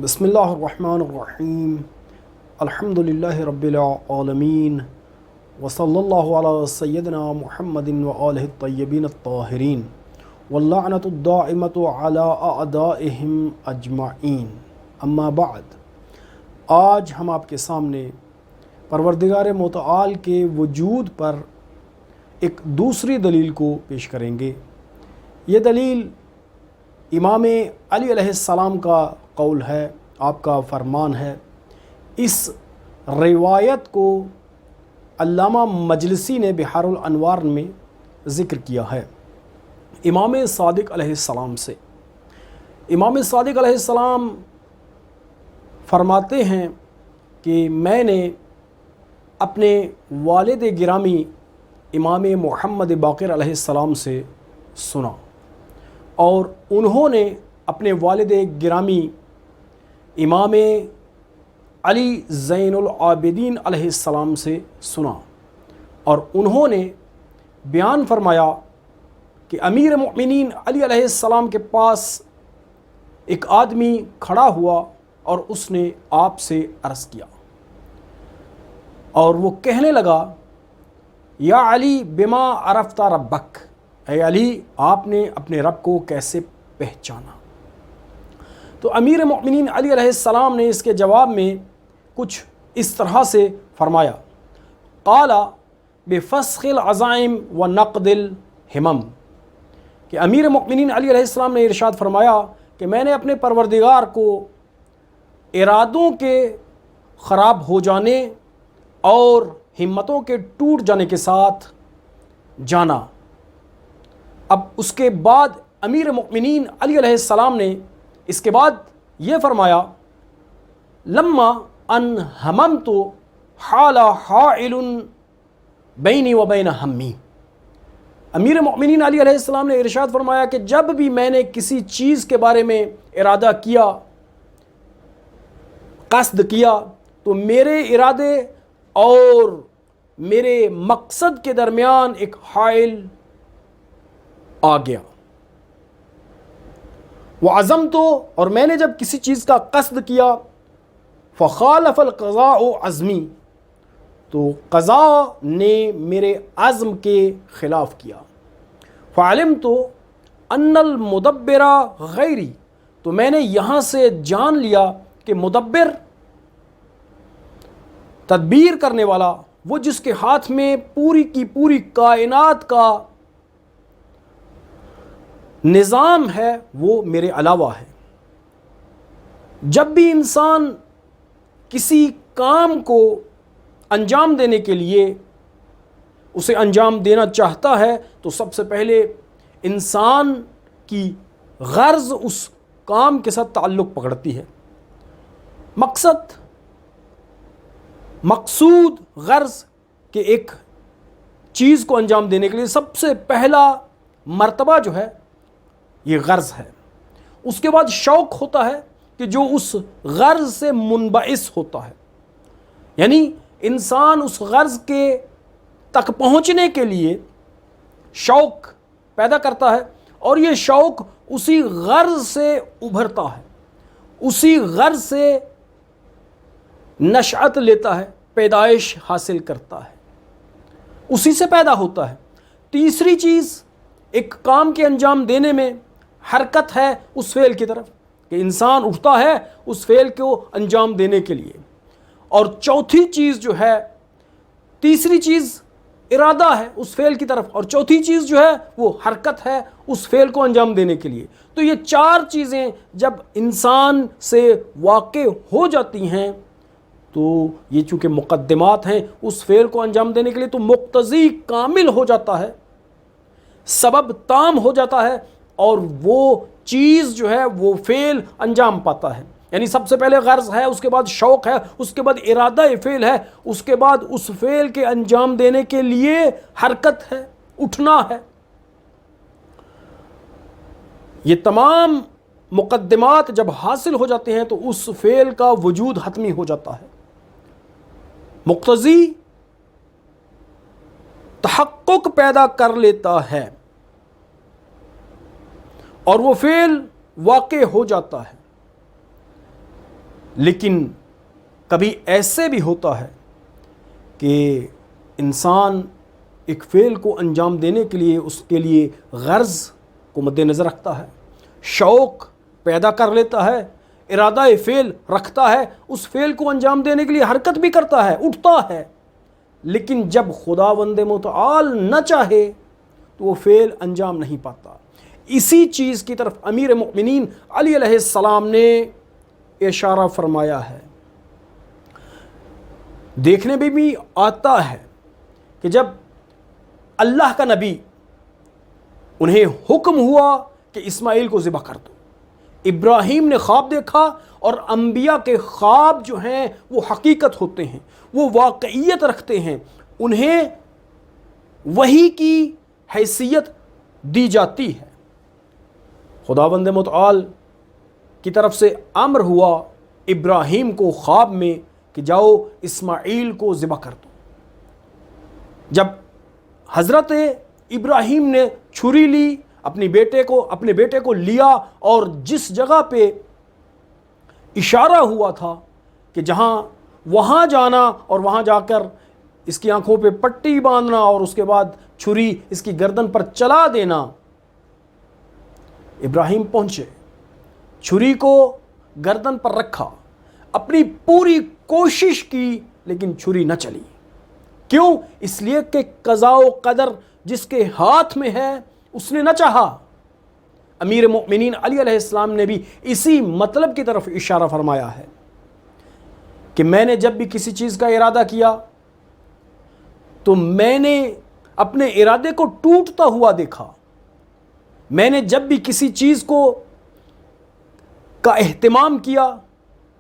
بسم اللہ الرحمن الرحیم الحمد للہ رب العالمین وصلی اللہ علی سیدنا محمد وآلہ الطیبین الطاہرین واللعنۃ الدائمۃ علی اعدائہم اجمعین اما بعد۔ آج ہم آپ کے سامنے پروردگار متعال کے وجود پر ایک دوسری دلیل کو پیش کریں گے۔ یہ دلیل امام علی علیہ السلام کا قول ہے، آپ کا فرمان ہے۔ اس روایت کو علامہ مجلسی نے بحار الانوار میں ذکر کیا ہے امام صادق علیہ السلام سے۔ امام صادق علیہ السلام فرماتے ہیں کہ میں نے اپنے والد گرامی امام محمد باقر علیہ السلام سے سنا، اور انہوں نے اپنے والد گرامی امام علی زین العابدین علیہ السلام سے سنا، اور انہوں نے بیان فرمایا کہ امیر مؤمنین علی علیہ السلام کے پاس ایک آدمی کھڑا ہوا اور اس نے آپ سے عرض کیا، اور وہ کہنے لگا یا علی بما عرفت ربک، اے علی آپ نے اپنے رب کو کیسے پہچانا؟ تو امیر مؤمنین علی علیہ السلام نے اس کے جواب میں کچھ اس طرح سے فرمایا، قال بفسخ العزائم ونقد الہمم، کہ امیر مؤمنین علی علیہ السلام نے ارشاد فرمایا کہ میں نے اپنے پروردگار کو ارادوں کے خراب ہو جانے اور ہمتوں کے ٹوٹ جانے کے ساتھ جانا۔ اب اس کے بعد امیر مؤمنین علی علیہ السلام نے اس کے بعد یہ فرمایا، لما ان ہممت حال حائل بینی و بین ہمی۔ امیر مؤمنین علی علیہ السلام نے ارشاد فرمایا کہ جب بھی میں نے کسی چیز کے بارے میں ارادہ کیا، قصد کیا، تو میرے ارادے اور میرے مقصد کے درمیان ایک حائل آ گیا۔ وعزمت، اور میں نے جب کسی چیز کا قصد کیا، فخالف القضاء عزمی، تو قضاء نے میرے عزم کے خلاف کیا۔ فعلمت ان المدبر غیری، تو میں نے یہاں سے جان لیا کہ مدبر، تدبیر کرنے والا، وہ جس کے ہاتھ میں پوری کی پوری کائنات کا نظام ہے، وہ میرے علاوہ ہے۔ جب بھی انسان کسی کام کو انجام دینے کے لیے اسے انجام دینا چاہتا ہے تو سب سے پہلے انسان کی غرض اس کام کے ساتھ تعلق پکڑتی ہے۔ مقصود غرض کہ ایک چیز کو انجام دینے کے لیے سب سے پہلا مرتبہ جو ہے یہ غرض ہے۔ اس کے بعد شوق ہوتا ہے کہ جو اس غرض سے منبعث ہوتا ہے، یعنی انسان اس غرض کے تک پہنچنے کے لیے شوق پیدا کرتا ہے، اور یہ شوق اسی غرض سے ابھرتا ہے، اسی غرض سے نشأت لیتا ہے، پیدائش حاصل کرتا ہے، اسی سے پیدا ہوتا ہے۔ تیسری چیز ایک کام کے انجام دینے میں حرکت ہے اس فعل کی طرف، کہ انسان اٹھتا ہے اس فعل کو انجام دینے کے لیے۔ اور چوتھی چیز جو ہے، تیسری چیز ارادہ ہے اس فعل کی طرف، اور چوتھی چیز جو ہے وہ حرکت ہے اس فعل کو انجام دینے کے لیے۔ تو یہ چار چیزیں جب انسان سے واقع ہو جاتی ہیں تو یہ چونکہ مقدمات ہیں اس فعل کو انجام دینے کے لیے، تو مقتضی کامل ہو جاتا ہے، سبب تام ہو جاتا ہے، اور وہ چیز جو ہے وہ فعل انجام پاتا ہے۔ یعنی سب سے پہلے غرض ہے، اس کے بعد شوق ہے، اس کے بعد ارادہ فعل ہے، اس کے بعد اس فعل کے انجام دینے کے لیے حرکت ہے، اٹھنا ہے۔ یہ تمام مقدمات جب حاصل ہو جاتے ہیں تو اس فعل کا وجود حتمی ہو جاتا ہے، مقتضی تحقق پیدا کر لیتا ہے، اور وہ فعل واقع ہو جاتا ہے۔ لیکن کبھی ایسے بھی ہوتا ہے کہ انسان ایک فعل کو انجام دینے کے لیے اس کے لیے غرض کو مد نظر رکھتا ہے، شوق پیدا کر لیتا ہے، ارادہ فعل رکھتا ہے، اس فعل کو انجام دینے کے لیے حرکت بھی کرتا ہے، اٹھتا ہے، لیکن جب خداوند متعال نہ چاہے تو وہ فعل انجام نہیں پاتا۔ اسی چیز کی طرف امیر مؤمنین علی علیہ السلام نے اشارہ فرمایا ہے۔ دیکھنے میں بھی آتا ہے کہ جب اللہ کا نبی انہیں حکم ہوا کہ اسماعیل کو ذبح کر دو، ابراہیم نے خواب دیکھا، اور انبیاء کے خواب جو ہیں وہ حقیقت ہوتے ہیں، وہ واقعیت رکھتے ہیں، انہیں وحی کی حیثیت دی جاتی ہے۔ خداوند متعال کی طرف سے امر ہوا ابراہیم کو خواب میں کہ جاؤ اسماعیل کو ذبح کر دو۔ جب حضرت ابراہیم نے چھری لی، اپنے بیٹے کو لیا، اور جس جگہ پہ اشارہ ہوا تھا کہ جہاں وہاں جانا اور وہاں جا کر اس کی آنکھوں پہ پٹی باندھنا اور اس کے بعد چھری اس کی گردن پر چلا دینا، ابراہیم پہنچے، چھری کو گردن پر رکھا، اپنی پوری کوشش کی، لیکن چھری نہ چلی۔ کیوں؟ اس لیے کہ قضاء و قدر جس کے ہاتھ میں ہے اس نے نہ چاہا۔ امیر مؤمنین علی علیہ السلام نے بھی اسی مطلب کی طرف اشارہ فرمایا ہے کہ میں نے جب بھی کسی چیز کا ارادہ کیا تو میں نے اپنے ارادے کو ٹوٹتا ہوا دیکھا، میں نے جب بھی کسی چیز کا اہتمام کیا،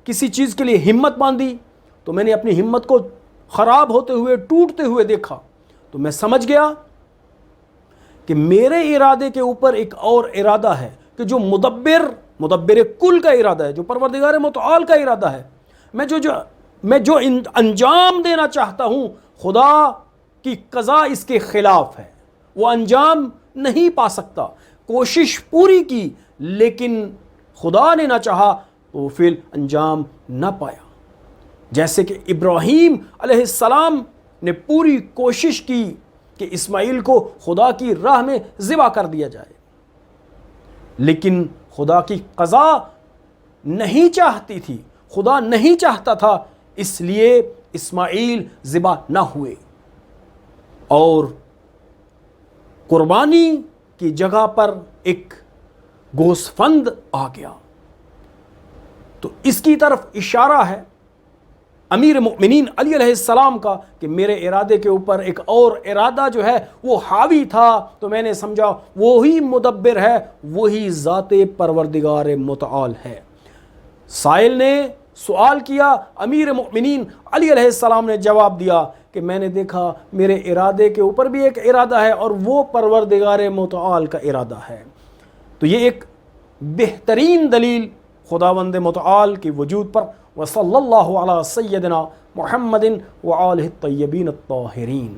کسی چیز کے لیے ہمت باندھی، تو میں نے اپنی ہمت کو خراب ہوتے ہوئے، ٹوٹتے ہوئے دیکھا، تو میں سمجھ گیا کہ میرے ارادے کے اوپر ایک اور ارادہ ہے کہ جو مدبر کل کا ارادہ ہے، جو پروردگار متعال کا ارادہ ہے۔ میں جو انجام دینا چاہتا ہوں، خدا کی قضا اس کے خلاف ہے، وہ انجام نہیں پا سکتا۔ کوشش پوری کی لیکن خدا نے نہ چاہا تو وہ فعل انجام نہ پایا۔ جیسے کہ ابراہیم علیہ السلام نے پوری کوشش کی کہ اسماعیل کو خدا کی راہ میں ذبح کر دیا جائے، لیکن خدا کی قضا نہیں چاہتی تھی، خدا نہیں چاہتا تھا، اس لیے اسماعیل ذبح نہ ہوئے، اور قربانی کی جگہ پر ایک گوسفند آ گیا۔ تو اس کی طرف اشارہ ہے امیر مؤمنین علی علیہ السلام کا کہ میرے ارادے کے اوپر ایک اور ارادہ جو ہے وہ حاوی تھا، تو میں نے سمجھا وہی مدبر ہے، وہی ذات پروردگار متعال ہے۔ سائل نے سوال کیا، امیر مؤمنین علی علیہ السلام نے جواب دیا کہ میں نے دیکھا میرے ارادے کے اوپر بھی ایک ارادہ ہے، اور وہ پروردگار متعال کا ارادہ ہے۔ تو یہ ایک بہترین دلیل خداوند متعال کی وجود پر۔ وصلی اللہ علی سیدنا محمد وآلہ الطیبین الطاہرین۔